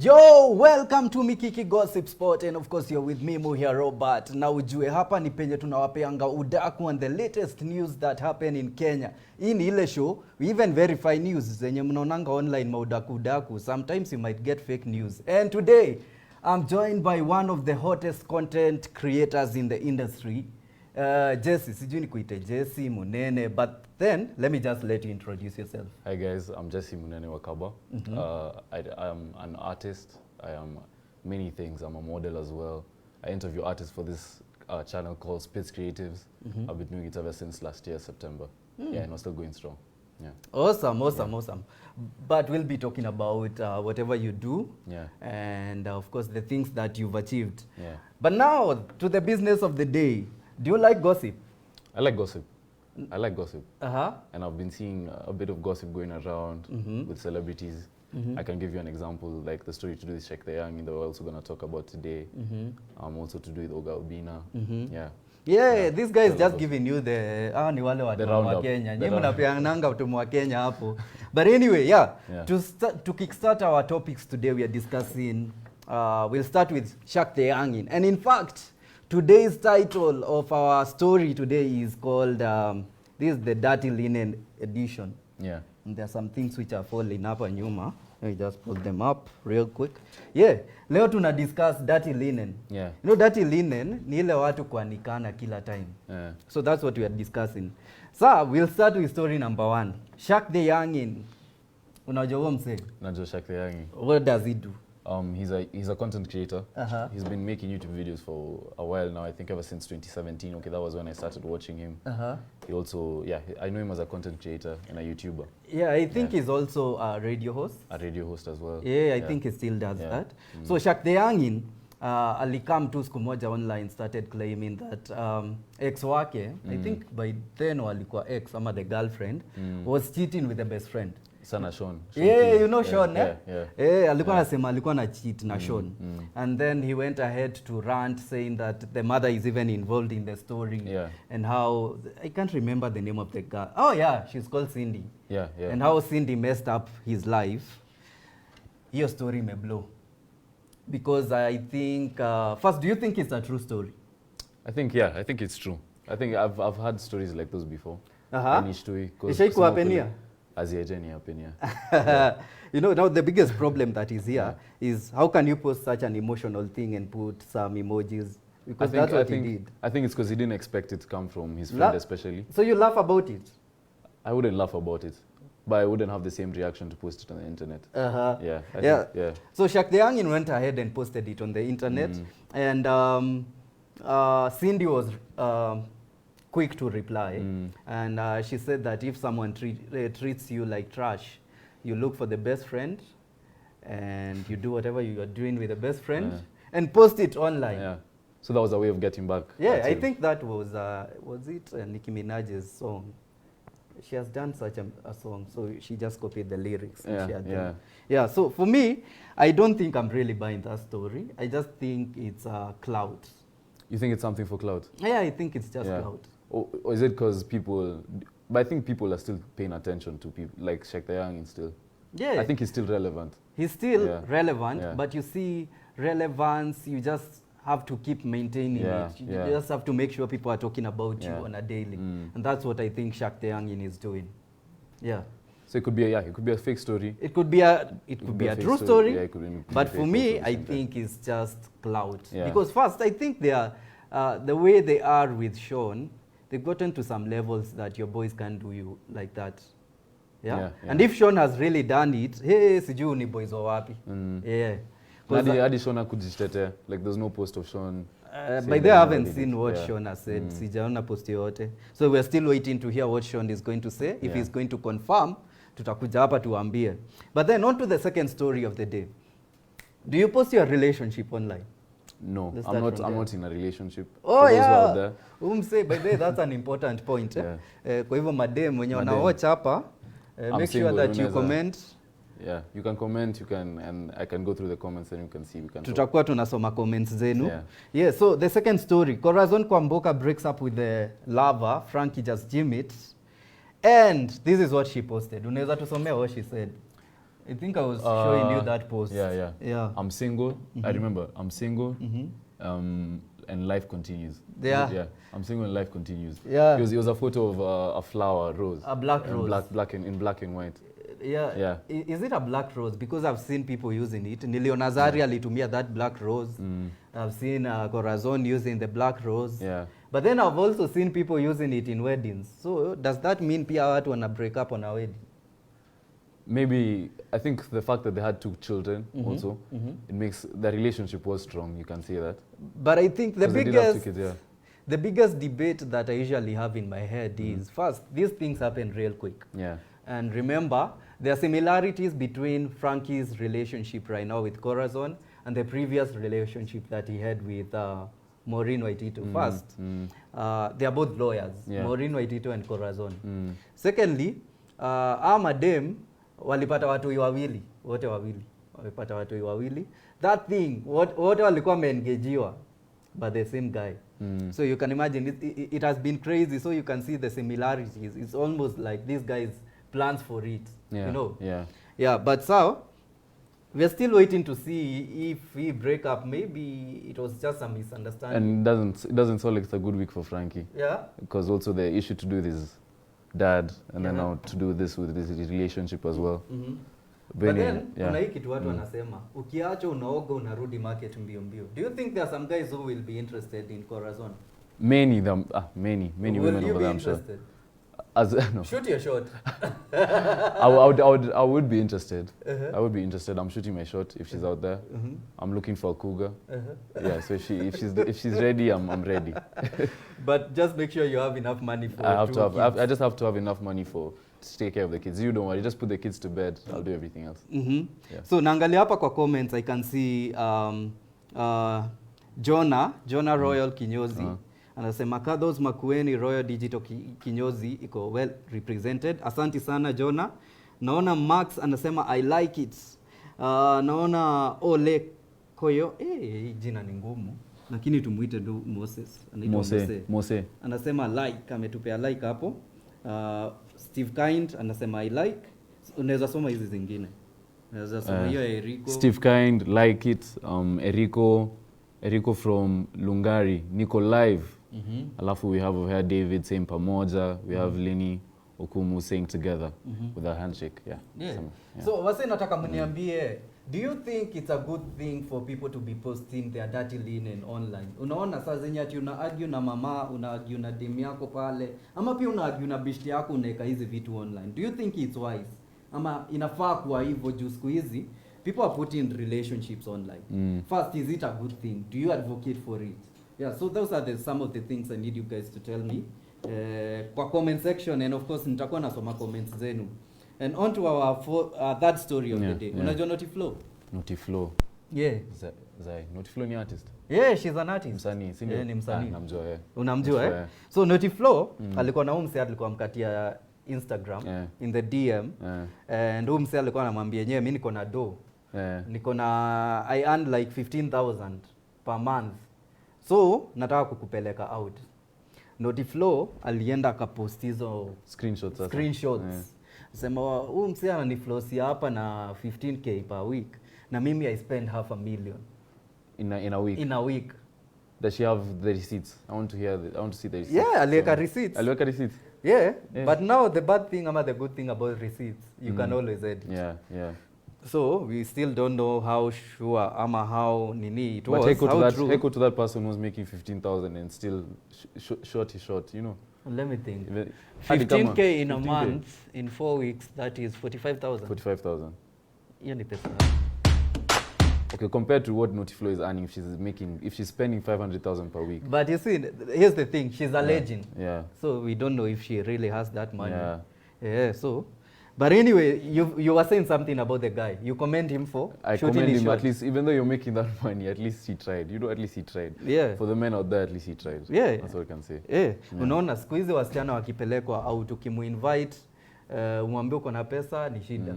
Yo, welcome to Mikiki Gossip Sport, and of course you're with me Muhia Robert. Na ujue hapa ni penye tunawapeanga udaku on the latest news that happen in Kenya. Hii ni ile show, we even verify news zenye mnaonanga online maudaku. Sometimes you might get fake news. And today, I'm joined by one of the hottest content creators in the industry. Jesse, sijui nikuite Jesse Munene, but then let me just let you introduce yourself. Hi guys, I'm Jesse Munene Wakaba. I am an artist. I am many things. I'm a model as well. I interview artists for this channel called Spits Creatives. I've been doing it ever since last year, September. Yeah, and we're still going strong. Yeah. Awesome. But we'll be talking about whatever you do, and of course the things that you've achieved. Yeah. But now to the business of the day. Do you like gossip? I like gossip. And I've been seeing a bit of gossip going around with celebrities. I can give you an example, like the story to do with Shaq the Yungin that we're also going to talk about today. Also to do with Oga Obina. Yeah, this guy is just giving you the ni wale watu wa Kenya. Nyinyi mnapeananga watu wa Kenya hapo. But anyway, to kickstart our topics today, we are discussing, we'll start with Shaq the Yungin. And in fact, today's title of our story today is called, this is the Dirty Linen edition. Yeah. And there are some things which are falling up on Nyuma. Let me just pull them up real quick. Yeah, leo tuna discuss dirty linen. Yeah. You know, dirty linen ni ile watu kuanikana kila time. Yeah. So that's what we are discussing. So we'll start with story number 1. Shaq the Yungin. Unajua huyo msee? Najua Shaq the Yungin. What does he do? He's a content creator. He's been making YouTube videos for a while now. I think ever since 2017. Okay, that was when I started watching him. He also, I know him as a content creator and a YouTuber. Yeah, I think he's also a radio host. A radio host as well. Yeah, I think he still does that. So Shaq the Yungin alikam tu siku moja online, started claiming that ex wake, I think by then walikuwa ex ama the girlfriend, was cheating with the best friend. Sana Sean. Yeah, you know Sean, yeah, alikuwa anasema alikuwa na cheat na Sean. And then he went ahead to rant saying that the mother is even involved in the story. And how, I can't remember the name of the girl. Oh yeah, she's called Cindy. And how Cindy messed up his life. Your story may blow. Because I think, first, do you think it's a true story? I think it's true. I think I've had stories like those before. Ishaiku hapenia? You know, now the biggest problem that is here is how can you post such an emotional thing and put some emojis? Because that's what he did. I think it's because he didn't expect it to come from his friend especially. So you laugh about it? I wouldn't laugh about it. But I wouldn't have the same reaction to post it on the internet. So Shaq the Yungin went ahead and posted it on the internet. And Cindy was quick to reply. And she said that if someone treats you like trash, you look for the best friend and you do whatever you are doing with the best friend and post it online. So that was a way of getting back. I think that was it Nicki Minaj's song. She has done such a song, so she just copied the lyrics. So for me, I don't think I'm really buying that story. I just think it's clout. You think it's something for clout? Yeah, I think it's just clout. Or is it because people... But I think people are still paying attention to people like Shaq the Yungin still. Yeah. I think he's still relevant. He's still Yeah. relevant, Yeah. but you see, relevance, you just have to keep maintaining Yeah, it. You yeah. just have to make sure people are talking about you Yeah. on a daily. Mm. And that's what I think Shaq the Yungin is doing. Yeah. So it could be a fake story. It could be a fake true story, Yeah, it could be but fake for also me, at the I same time. think it's just clout. Yeah. Because first, I think they are the way they are with Sean, they've gotten to some levels that your boys can't do you like that. Yeah? Yeah, yeah. And if Sean has really done it, hey, sijui ni boys wa wapi. Yeah. 'Cause, Hadi Sean hakujitetea. Like there's no post of Sean. saying by that the he I haven't already seen did. what Yeah. Sean has said. Sijaona post yote. So we're still waiting to hear what Sean is going to say. If Yeah. he's going to confirm, tutakuja hapa tuambie. But then on to the second story of the day. Do you post your relationship online? No, Let's I'm start not. from I'm there. not in a relationship. Oh For those who are out yeah. there. Say by the way, that's an important point. Kwa hivyo madem wenye Madem. wanawatch hapa, I'm make sure single, that you unaweza- comment. Yeah, you can comment. You can, and I can go through the comments and you can see. We can talk. Tutakuwa tunasoma comments zenu. Yeah. Yeah, so the second story, Corazon Kwamboka breaks up with the lover, Frankie just Jim it. And this is what she posted. Unaweza tusomea what she said. I think I was showing you that post. Yeah. Yeah. I'm single. I remember. I'm single. And life continues. Yeah. Yeah. I'm single and life continues. Yeah. It was a photo of a flower, a rose. A black And rose. in black and white. Yeah. Yeah. Is it a black rose? Because I've seen people using it. Niliona Zari alitumia that black rose. I've seen Corazon using the black rose. Yeah. But then I've also seen people using it in weddings. So does that mean pia watu wana break up on a wedding? Maybe I think the fact that they had 2 children also it makes the relationship was strong. You can see that. But I think the 'Cause they did have 2 biggest kids, yeah. the biggest debate that I usually have in my head is first, these things happen real quick. Yeah. And remember, there are similarities between Frankie's relationship right now with Corazon and the previous relationship that he had with Maureen Waitito. First, they are both lawyers, Yeah. Maureen Waitito and Corazon. Secondly, Madem walipata watoi wawili, wote wawili. Walipata watoi wawili. That thing, wote walikuwa wameengajiwa by the same guy. So you can imagine, it has been crazy, so you can see the similarities. It's almost like these guys plans for it, Yeah. you know. Yeah. But so we're still waiting to see if we break up. Maybe it was just a misunderstanding. And it doesn't sound like it's a good week for Frankie. Yeah. Because also the issue to do with his dad and then Yeah. now to do this with his relationship as well. But then kuna hii kitu watu wanasema, ukiacha unaoga unarudi market mbio mbio. Do you think there are some guys who will be interested in Corazon? Many women Will over you be there, I'm sure. interested? No. Shoot your shot. I would be interested. I would be interested. I'm shooting my shot if she's out there. I'm looking for a cougar. Yeah, so if she's ready, I'm ready. But just make sure you have enough money for I just have to have enough money to take care of the kids. You don't worry, just put the kids to bed. I'll do everything else. Yeah. So naangalia hapa kwa comments, I can see Jonah Royal Kinyozi. Anasema Kados Makueni Royal Digital Kinyozi iko well represented. Asanti sana Jonah. Naona Max anasema I like it. Naona Ole Koyo, jina ni ngumu. Lakini tumuite tu Moses. Anaitwa Mose. Anasema like, ametupea like hapo. Steve Kind anasema I like. Unaweza soma hizi zingine. Unaweza soma hiyo Eriko. Steve Kind, like it. Eriko from Lungari, Nico live. Alafu we have over here David saying pamoja. We have Lini Okumu saying together with a handshake. Yeah. So wase nataka mniambie, do you think it's a good thing for people to be posting their dirty linen online? Unaona saa zenye ati una argue na mama, una argue na dem yako pale, ama pia una argue na bishti yako unaweka hizi vitu online. Do you think it's wise? Ama inafaa kuwa hivyo juu siku hizi people are putting relationships online. First, is it a good thing? Do you advocate for it? Yeah, so those are some of the things I need you guys to tell me. Kwa comment section, and of course nitakuwa nasoma comments zenu. And on to our third story of the day. Unajua Notiflow? Notiflow. Yeah. Zai. Notiflow ni artist? Yeah, she's an artist. Msanii, si ndio? Yeah, ni msanii. Namjua yeye. Unamjua eh? So Notiflow alikuwa na umse alikuwa mkatia Instagram in the DM. And umse alikuwa anamwambia yenyewe mimi niko na do. Niko na I earn like 15,000 per month. So nataka kukupeleka out. Notiflow alienda akapost hizo screenshots. Sema huyu msee ananiflosia hapa na 15k per week na mimi I spend $500,000 in a week. in a week. Does she have the receipts? I want to see the receipts. Yeah, aliweka receipts. Aliweka receipts. Yeah, Yeah. but now the bad thing ama the good thing about receipts, you can always edit. Yeah. So we still don't know how sure ama how nini it was. But How echo to that person who's making 15,000 and still short, you know. Let me think. Hadi kama 15k in a 15K. month, in 4 weeks, that is 45,000. 45,000. Hiyo ni pesa. Okay, compared to what Notiflow is earning, if she's spending 500,000 per week. But you see, here's the thing, she's a legend. Yeah. So we don't know if she really has that money. Yeah. So, but anyway, you were saying something about the guy. You commend him for I shooting commend his him shot. at least, even though you're making that money, at least he tried. You know, at least he tried. Yeah. For the men out there, at least he tried. Yeah. That's all I can say. Unaona siku hizi wasichana wakipelekwa au tukimuinvite umwambie uko na pesa ni shida.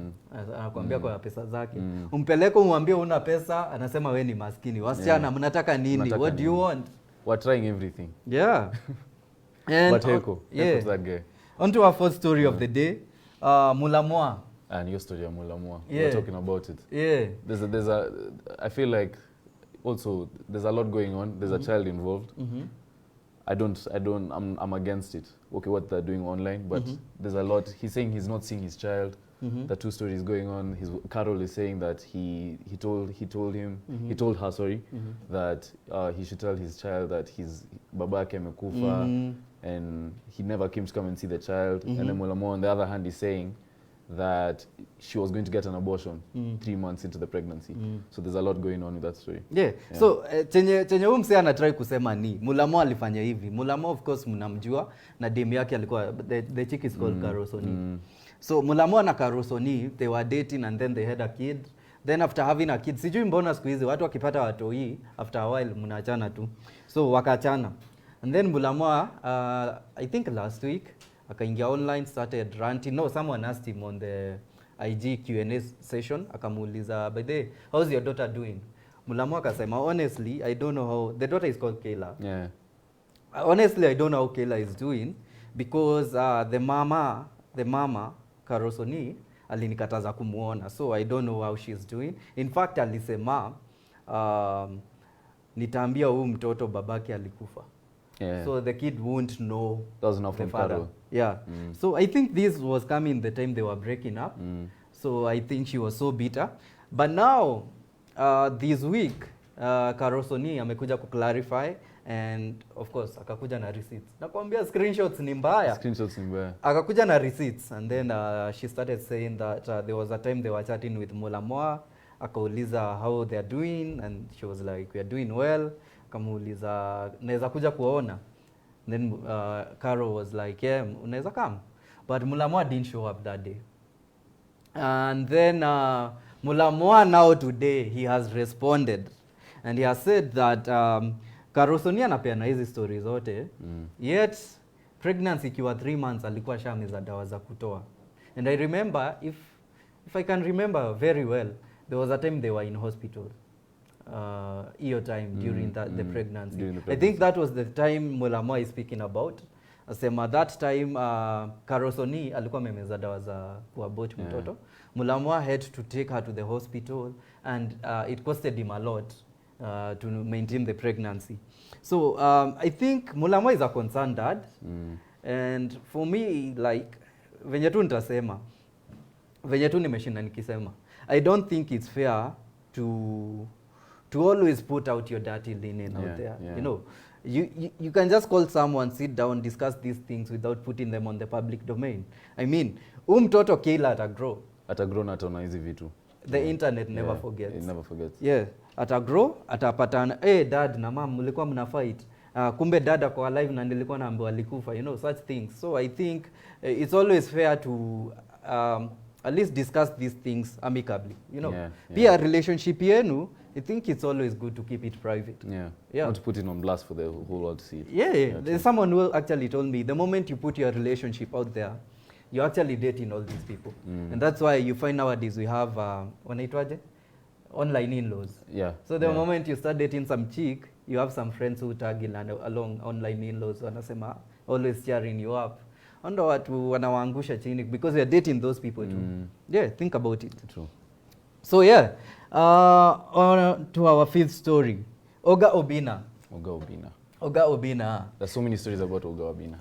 Anakuambia kwa pesa zake. Umpeleke umwambie una pesa, anasema we ni maskini. Wasichana mnataka nini? Mnataka What do you nini? want? We're trying everything. Yeah. And But Heko that guy. On to our first story of the day. Mulamwah. And your story, Mulamwah. Yeah. We're talking about it. Yeah. I feel like also there's a lot going on. There's a child involved. I'm against it. Okay, what they're doing online, but there's a lot. He's saying he's not seeing his child. The two stories going on. Carol is saying that he told her that he should tell his child that his babake amekufa and he never came to come and see the child. And then Mulamwah on the other hand is saying that she was going to get an abortion 3 months into the pregnancy. So there's a lot going on with that story. Yeah. So chenye huyu msee anatry kusema ni Mulamwah alifanya hivi. Mulamwah of course mnamjua na demu yake alikuwa the chick is called Karosoni. So Mulamwah na Karosoni they were dating and then they had a kid. Then after having a kid, sijui mbona siku hizi watu wakipata watoi after a while mnaachana tu. So wakaachana. And then Mulamwah I think last week akaingia online, started ranting. No, someone asked him on the IG Q&A session, akamuuliza, by the way, how's your daughter doing? Mulamwah akasema, honestly, I don't know how, the daughter is called Kayla. Yeah. Honestly, I don't know how Kayla is doing because the mama, Karosoni, alinikataza kumuona. So I don't know how she's doing. In fact, alisema, nitaambia huyu mtoto babake alikufa. Yeah. So the kid won't know That was enough the from father. Carol. Yeah. So I think this was coming the time they were breaking up. So I think she was so bitter. But now, this week, Karosoni amekuja clarify and of course akakuja na receipts. Nakwambia screenshots ni mbaya. Akakuja na receipts and then she started saying that there was a time they were chatting with Mulamwah. Akauliza how they are doing and she was like, we are doing well. Akamuuliza naweza kuja kuona. Then Carol was like, yeah, unaweza come. But Mulamwah didn't show up that day. And then Mulamwah now today, he has responded. And he has said that Karosoni anapeana hizi stories zote. Yet, pregnancy ikiwa 3 months alikuwa shameza dawa za kutoa. And I remember, if I can remember very well, there was a time they were in hospital. Iyo time during the pregnancy. I think that was the time Mulamwah is speaking about. Asema that time Karosoni alikuwa memeza dawa za kuabort mtoto. Mulamwah had to take her to the hospital and it costed him a lot to maintain the pregnancy. So I think Mulamwah is a concerned dad. And for me, like venye tu nitasema, venye tu nimeshinda nikisema, I don't think it's fair to always put out your dirty linen out there. You know, you can just call someone, sit down, discuss these things without putting them on the public domain. I mean, mtoto Kayla atagrow. Atagrow na ataona hizi vitu. The internet never forgets. It never forgets. Yeah, atagrow, atapatana, dad na mom mlikuwa mna fight. Kumbe dada kwa alive na nilikuwa naambiwa alikufa, you know, such things. So I think it's always fair to at least discuss these things amicably, you know. Pia relationship yenu, I think it's always good to keep it private. Not to put it on blast for the whole world to see it. There's someone who actually told me the moment you put your relationship out there, you're actually dating all these people. And that's why you find nowadays we have wanaitwaje? Online in-laws. So the moment you start dating some chick, you have some friends who tag along online in-laws wanasema always cheering you up. ndo watu wanawaangusha chini because you're dating those people too. Yeah, think about it. True. So yeah, on to our fifth story. Oga Obina. Oga Obina. Oga Obina. There's so many stories about Oga Obina.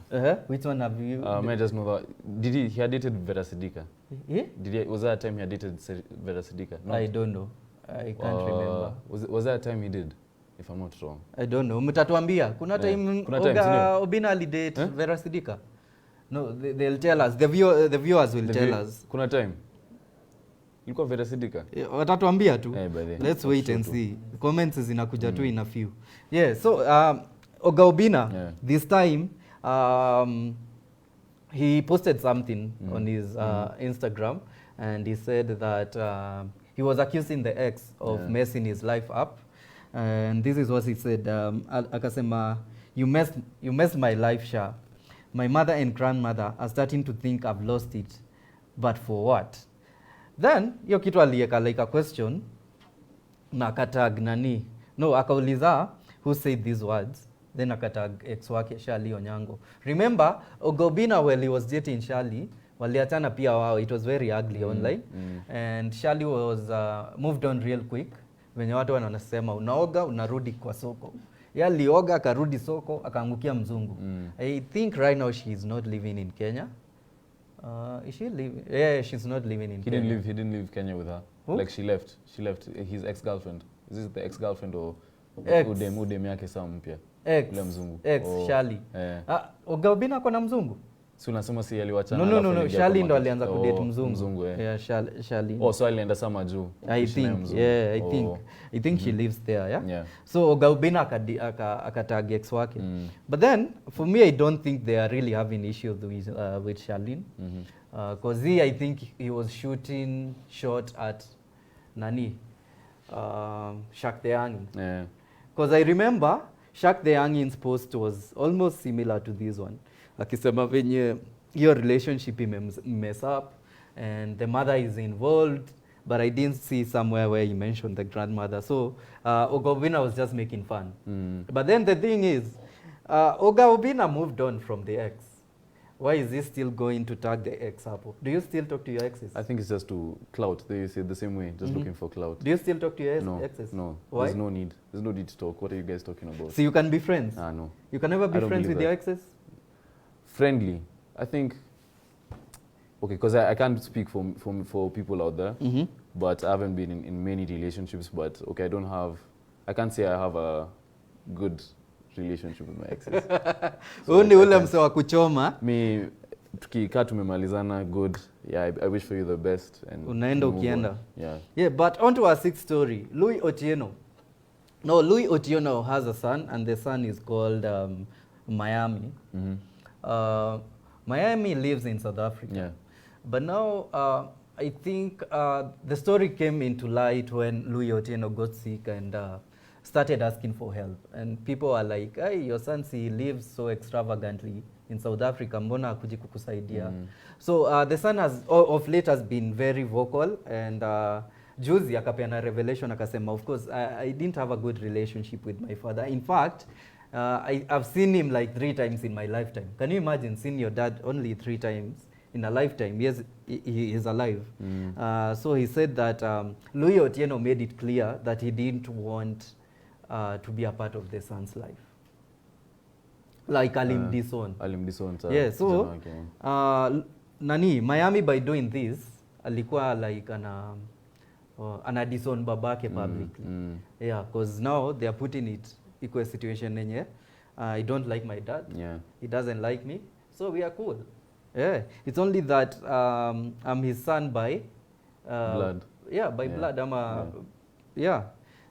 Which one have you? I just know that he had dated Vera Sidika. Yeah? Was there a time he had dated Vera Sidika? No. I don't know. I can't remember. Was there a time he did? If I'm not wrong. I don't know. Mtatuambia. Kuna time Oga Obina alidate Vera Sidika? No, they'll tell us. The viewers will tell us. Kuna time? Ilikuwa Vera Sidika? Watatuambia tu. Let's wait and see. Comments zinakuja tu in a few. Yeah, so Oga Obina, this time, he posted something on his Instagram, and he said that he was accusing the ex of messing his life up. And this is what he said. Akasema, you messed my life, Sha. My mother and grandmother are starting to think I've lost it. But for what? Then, hiyo kitu alieka like a question, na akatag nani. No, akauliza, who said these words? Then akatag ex wake, Shali Onyango. Remember, Oga Obina, while he was dating Shali, waliachana pia wao. It was very ugly online. And Shali was moved on real quick. Venye watu wanasema, unaoga, unarudi kwa soko. Ya lioga, akarudi soko, akaangukia mzungu. I think right now she is not living in Kenya. Is she living? Yeah, she's not living in Kenya. He didn't leave Kenya with her. Who? Like she left his ex-girlfriend. Is this the ex-girlfriend or udem yake saa mpya? Ex, Shali. Oga Obina ako na mzungu? Si unasema si aliwachana. No, Shali ndo alianza kudate mzungu. Mzungu, yeah, Shali. So alienda sama juu. I think she lives there, yeah? So Oga Obina akatag ex wake. But then, for me, I don't think they are really having issues with Shalin. Because I think he was shooting shot at Nani, Shaq the Yungin. Yeah. Because I remember Shaq the Youngin's post was almost similar to this one. Akisema venye your relationship mess up and the mother is involved, but I didn't see somewhere where he mentioned the grandmother. So Oga Obina was just making fun. But then the thing is, Oga Obina moved on from the ex. Why is he still going to tag the ex up? Do you still talk to your exes? I think it's just to clout. They say the same way, just looking for clout. Do you still talk to your exes? No. Why? There's no need. There's no need to talk. What are you guys talking about? So you can be friends? No. You can never be friends with your exes? Friendly. I think, okay, because I can't speak for people out there, but I haven't been in many relationships, but okay, I can't say I have a good relationship with my exes. So ni ule mse wa kuchoma. Me, tukikaa tumemalizana, good. Yeah, I wish for you the best. And unaenda ukienda. Yeah, but on to our sixth story. Louis Otieno. No, Louis Otieno has a son, and the son is called Miami. Miami lives in South Africa. Yeah. But now, I think the story came into light when Louis Otieno got sick and started asking for help. And people are like, hey, your son, he lives so extravagantly in South Africa, mbona akuji kukusaidia? So the son has, of late, has been very vocal, and juzi akapeana revelation akasema, of course, I didn't have a good relationship with my father. In fact, I've seen him like 3 times in my lifetime. Can you imagine seeing your dad only 3 times in a lifetime? Yes, he is alive. So he said that Louis Otieno made it clear that he didn't want to be a part of the son's life. Like Alim Dison. Yeah, so Nani, Miami, by doing this, alikuwa like ana disown babake publicly. Yeah, because now they are putting it equal situation nenye. I don't like my dad. Yeah. He doesn't like me. So we are cool. Yeah. It's only that I'm his son by blood. Yeah, by blood. Yeah.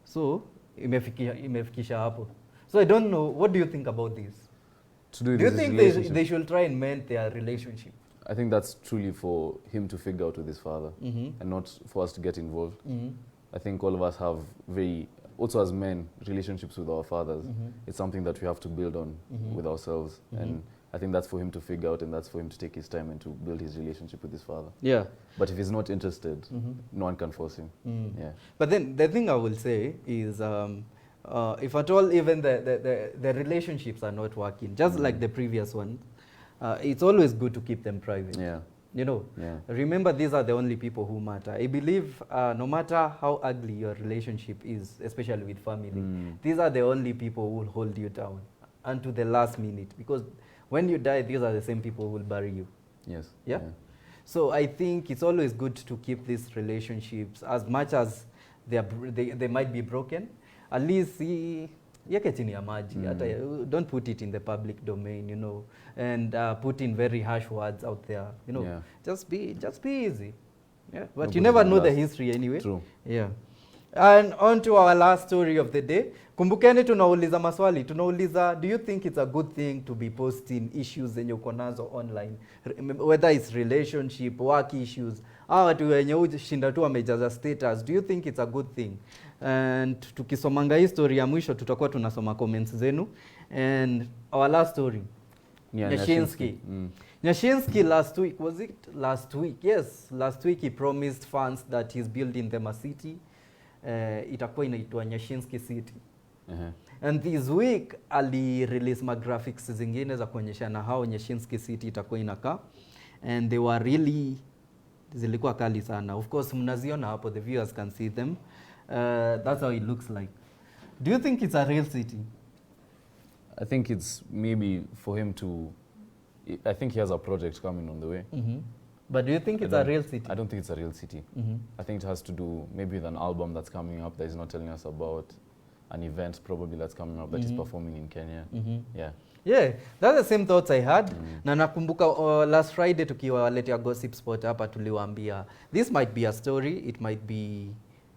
So imefikisha hapo. So I don't know, what do you think about this? Do you think they should try and mend their relationship? I think that's truly for him to figure out with his father, and not for us to get involved. I think all of us have also as men, relationships with our fathers. It's something that we have to build on with ourselves. And I think that's for him to figure out, and that's for him to take his time and to build his relationship with his father. Yeah. But if he's not interested, no one can force him. Yeah. But then the thing I will say is, if at all even the relationships are not working, just like the previous one, it's always good to keep them private. Yeah. You know, Yeah. remember these are the only people who matter. I believe no matter how ugly your relationship is, especially with family, these are the only people who will hold you down until the last minute. Because when you die, these are the same people who will bury you. Yes. Yeah? So I think it's always good to keep these relationships, as much as they might be broken, at least yeke chini ya maji. Don't put it in the public domain, you know, and put in very harsh words out there, you know. Yeah. Just be easy. Yeah, but No, you never know the last. history anyway. True. Yeah. And on to our last story of the day. Kumbukeni tunauliza maswali. Tunauliza, do you think it's a good thing to be posting issues zenye uko nazo online? Whether it's relationship, work issues, watu wenye ushinda tu wamejaza status. Do you think it's a good thing? And tukisomanga hii story ya mwisho tutakuwa tunasoma comments zenu. And our last story. Yeah, Nyashinsky. Nyashinsky last week, was it last week? Yes, last week he promised fans that he's building them a city. Itakuwa inaitwa Nyashinsky City. And this week ali release ma graphics zingine za kuonyeshana how Nyashinsky City itakuwa inakaa, and they were really zilikuwa kali sana. Of course mnaziona hapo, the viewers can see them. That's how it looks like. Do you think it's a real city? I think it's maybe for him to, I think he has a project coming on the way. But do you think it's a real city? I don't think it's a real city. I think it has to do maybe with an album that's coming up that he's not telling us about, an event probably that's coming up that he's performing in Kenya. Yeah, that's the same thoughts I had. Na nakumbuka last Friday tukiwaletea Gossip Spot hapa tuliwaambia this might be a story, it might be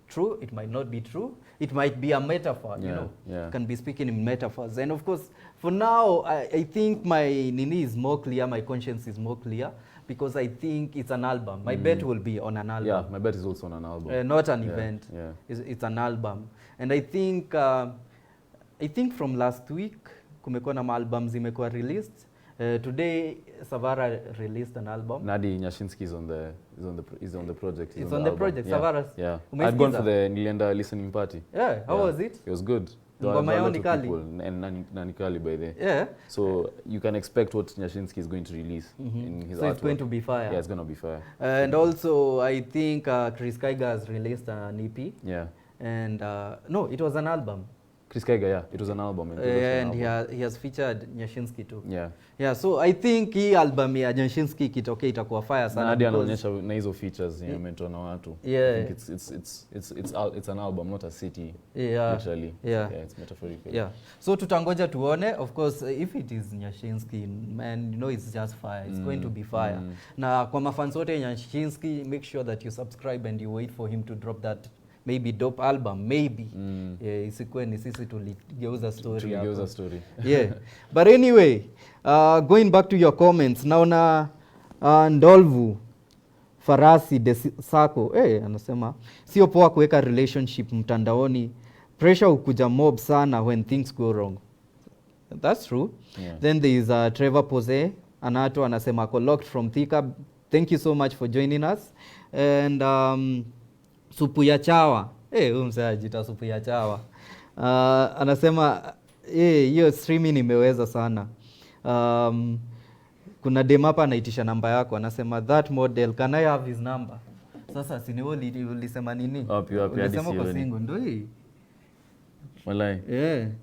true, it might not be true, it might be a metaphor, you know. Can be speaking in metaphors. And of course, for now, I think my nini is more clear, my conscience is more clear, because I think it's an album. My bet will be on an album. Yeah, my bet is also on an album. Not an event. It's an album. And I think from last week, kumekuwa na albums zimekuwa released. Today, Savara released an album. Nadi Nyashinsky is on the project. It's on the project, Savara's. Yeah. I'd gone for the Nilienda listening party. Yeah, how was it? It was good. Ngoma yao ni kali. And Nanikali by there. Yeah. So you can expect what Nyashinsky is going to release in his artwork. So it's going to be fire. Yeah, it's going to be fire. And also, I think Chris Kaiga has released an EP. Yeah. And no, it was an album. Chris Kaiga, yeah, it was an album. And he has featured Nyashinsky too. Yeah. Yeah, so I think hii album ya Nyashinsky kitokea itakuwa fire sana. Hadi anaonyesha na hizo features mentor na watu. Yeah. I think it's an album, not a city. Yeah. Literally. Yeah. Yeah, it's metaphorical. Yeah. So tutangoja tuone. Of course, if it is Nyashinsky, man, you know it's just fire. It's going to be fire. Na kwa mafans wote Nyashinsky, make sure that you subscribe and you wait for him to drop that maybe dope album, maybe. Isikuwe ni sisi tuligeuza story hapo. Yeah. But anyway, going back to your comments, naona Ndolvu Farasi de Sako, anasema sio poa kuweka relationship mtandaoni. Pressure ukuja mob sana when things go wrong. That's true. Yeah. Then there is Trevor Pose, anato anasema ako locked from Thika. Thank you so much for joining us. And Supu ya Chawa. Huyu msee ajita Supu ya Chawa. Anasema hiyo streaming imeweza sana. Kuna dem hapa anaitisha namba yako, anasema that model, can I have his number? Sasa si wewe ulisema nini? Wapi ulisema kwa single ndio hii. Walai.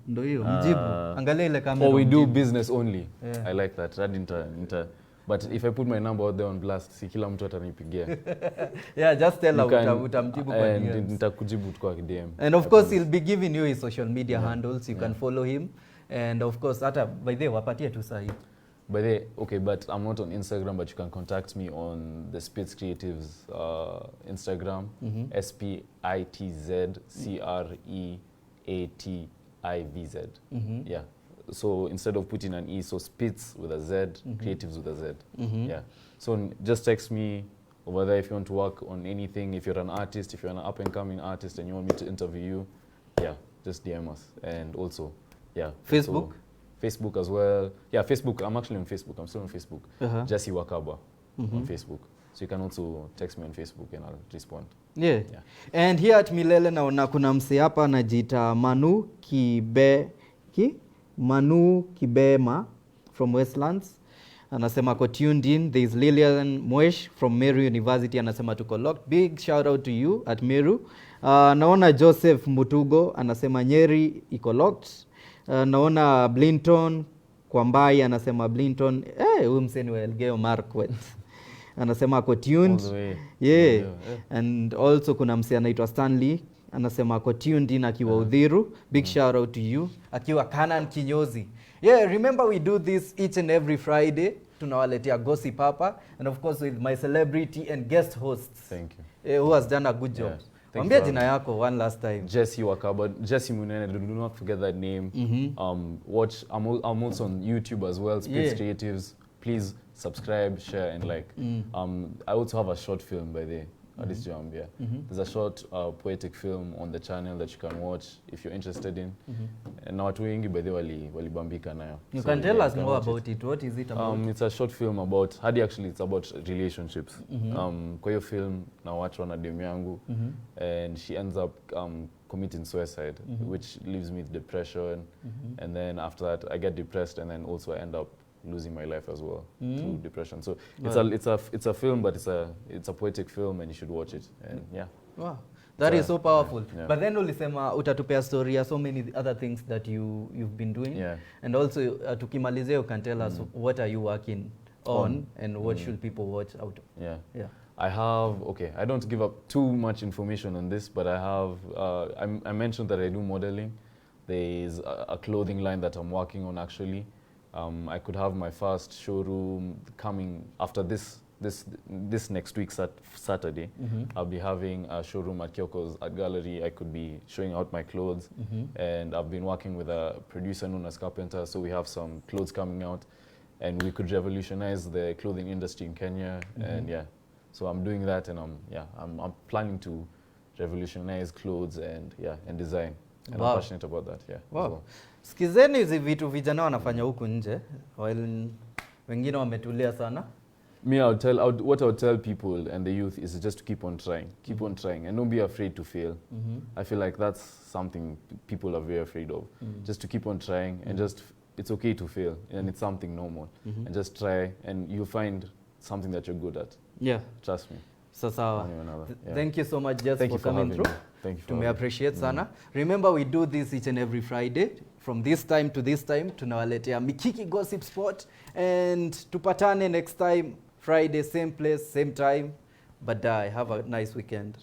Ndio hiyo mjibu. Angalia ile kamera. We do business only. I like that. But if I put my number out there on blast, si kila mtu atanipigia. Yeah, just tell her utamjibu kwa DM. Nitakujibu kwa DM. And of course he'll be giving you his social media handles. You can follow him. And of course hata by the way wapatie tu sahi. By the way, okay, but I'm not on Instagram, but you can contact me on the Spitz Creatives Instagram, SPITZCREATIVZ. Yeah. So instead of putting an E, so Spitz with a Z, Creatives with a Z. Yeah. So just text me over there if you want to work on anything. If you're an artist, if you're an up-and-coming artist and you want me to interview you, yeah, just DM us. And also, yeah. Facebook? Also, Facebook as well. Yeah, Facebook. I'm actually on Facebook. I'm still on Facebook. Jesse Wakaba on Facebook. So you can also text me on Facebook and I'll respond. Yeah. And here at Milele naona kuna mse hapa anajiita Manu Kibema from Westlands. anasema ako tuned in. There is Lilian Mwesh from Meru University anasema tuko locked. Big shout out to you at Meru. Naona Joseph Mutugo anasema Nyeri iko locked. Naona Blinton Kwambai anasema Blinton huyu mseni wa Elgeyo Marakwet anasema ako tuned. Yeah. And also kuna msee anaitwa Stanley anasema ako tuned in akiwa Udhiru. Big shout out to you. Akiwa Kanan Kinyozi. Yeah, remember we do this each and every Friday. Tunawaletea gossip hapa, and of course with my celebrity and guest hosts. Thank you. Who has done a good job. Yeah. Mwambie jina yako one last time. Jesse Wakaba, Jesse Munene, do not forget that name. Watch, I'm also on YouTube as well, Space Creatives. Please subscribe, share, and like. I also have a short film by the There's a short poetic film on the channel that you can watch if you're interested in. And now wengi by the walibambika nayo. You can tell us more about it. What is it about? It's a short film about it's about relationships. Kwa hiyo film na watu wana demu yangu and she ends up committing suicide, which leaves me with depression. And then after that I get depressed, and then also I end up losing my life as well through depression. So it's a film, but it's a poetic film, and you should watch it. And yeah. Wow. That is so powerful. Yeah. But then ulisema utatupea story ya so many other things that you've been doing. Yeah. And also tukimalizia you can tell us what are you working on and what should people watch out of. Yeah. Yeah. I don't give up too much information on this, but I have I mentioned that I do modeling. There is a clothing line that I'm working on actually. I could have my first showroom coming after this next week, Saturday. I'll be having a showroom at Kyoko's Art Gallery. I could be showing out my clothes. And I've been working with a producer known as Carpenter, so we have some clothes coming out. And we could revolutionize the clothing industry in Kenya. And yeah, so I'm doing that, and I'm planning to revolutionize clothes and design. And I'm passionate about that, yeah. Wow. So. Sikizeni hizi vitu vijana wanafanya huku nje, while wengine wametulia sana. What I would tell people and the youth is just to keep on trying. Keep on trying and don't be afraid to fail. I feel like that's something people are very afraid of. Just to keep on trying and it's okay to fail, and it's something normal. And just try, and you'll find something that you're good at. Yeah. Trust me. Sawa. Thank you so much, Jess, for coming through. Thank you. Tume appreciate sana. Remember, we do this each and every Friday. From this time to this time, tunawaletea Mikiki Gossip Spot. And tupatane next time, Friday, same place, same time. But have a nice weekend.